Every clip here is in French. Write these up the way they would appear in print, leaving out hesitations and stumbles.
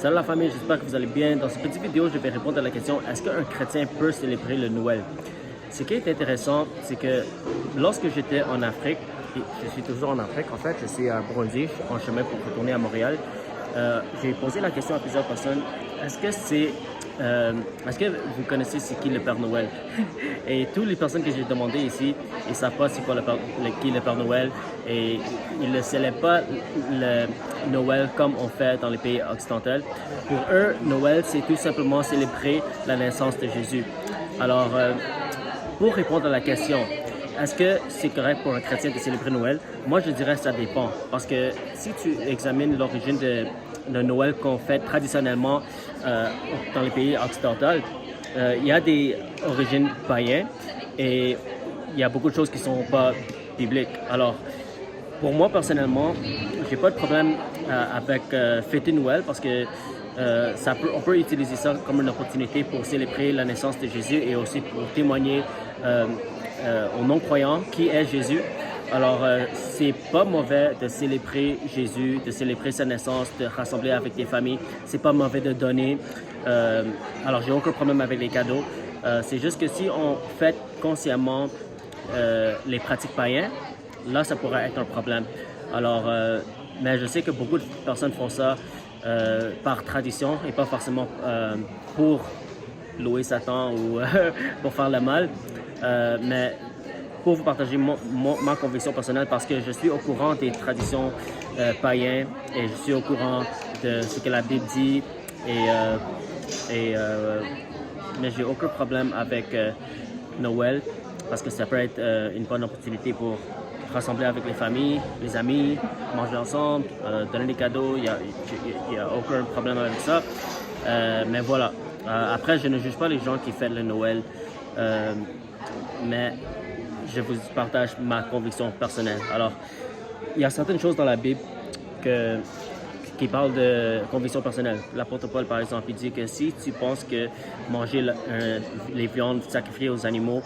Salut la famille, j'espère que vous allez bien. Dans cette petite vidéo, je vais répondre à la question: est-ce qu'un chrétien peut célébrer le Noël? Ce qui est intéressant, c'est que lorsque j'étais en Afrique, et je suis toujours en Afrique, en fait, je suis à Burundi, je suis en chemin pour retourner à Montréal. J'ai posé la question à plusieurs personnes: est-ce que vous connaissez c'est qui le Père Noël? Et toutes les personnes que j'ai demandé ici, ils ne savent pas c'est quoi qui le Père Noël, et ils ne célèbrent pas le Noël comme on fait dans les pays occidentaux. Pour eux, Noël, c'est tout simplement célébrer la naissance de Jésus. Alors, pour répondre à la question, est-ce que c'est correct pour un chrétien de célébrer Noël? Moi, je dirais que ça dépend. Parce que si tu examines l'origine de Noël qu'on fait traditionnellement dans les pays occidentaux, il y a des origines païennes et il y a beaucoup de choses qui ne sont pas bibliques. Alors, pour moi, personnellement, j'ai pas de problème avec fêter Noël parce que on peut utiliser ça comme une opportunité pour célébrer la naissance de Jésus et aussi pour témoigner aux non-croyants qui est Jésus. Alors, c'est pas mauvais de célébrer Jésus, de célébrer sa naissance, de rassembler avec des familles. C'est pas mauvais de donner. Alors, j'ai aucun problème avec les cadeaux. C'est juste que si on fête consciemment les pratiques païennes, là, ça pourrait être un problème. Alors, mais je sais que beaucoup de personnes font ça par tradition et pas forcément pour louer Satan ou pour faire le mal. Mais pour vous partager ma conviction personnelle, parce que je suis au courant des traditions païennes et je suis au courant de ce que la Bible dit, mais j'ai aucun problème avec Noël parce que ça peut être une bonne opportunité pour rassembler avec les familles, les amis, manger ensemble, donner des cadeaux. Il y a aucun problème avec ça. Mais voilà. Après, je ne juge pas les gens qui fêtent le Noël, mais je vous partage ma conviction personnelle. Alors, il y a certaines choses dans la Bible qui parlent de conviction personnelle. L'apôtre Paul, par exemple, il dit que si tu penses que manger les viandes sacrifiées aux animaux,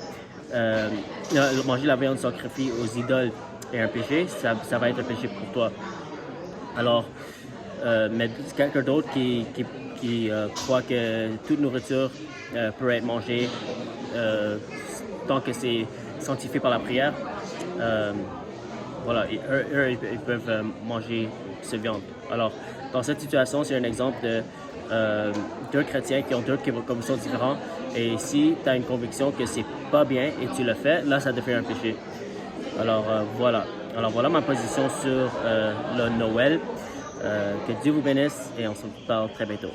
manger la viande sacrifiée aux idoles est un péché, ça va être un péché pour toi. Alors, mais quelqu'un d'autre qui croit que toute nourriture peut être mangée tant que c'est sanctifié par la prière, voilà, eux, ils peuvent manger cette viande. Alors, dans cette situation, c'est un exemple de deux chrétiens qui ont deux convictions différentes. Et si tu as une conviction que c'est pas bien et tu le fais, là, ça devient un péché. Alors, voilà. Alors, voilà ma position sur le Noël. Que Dieu vous bénisse et on se parle très bientôt.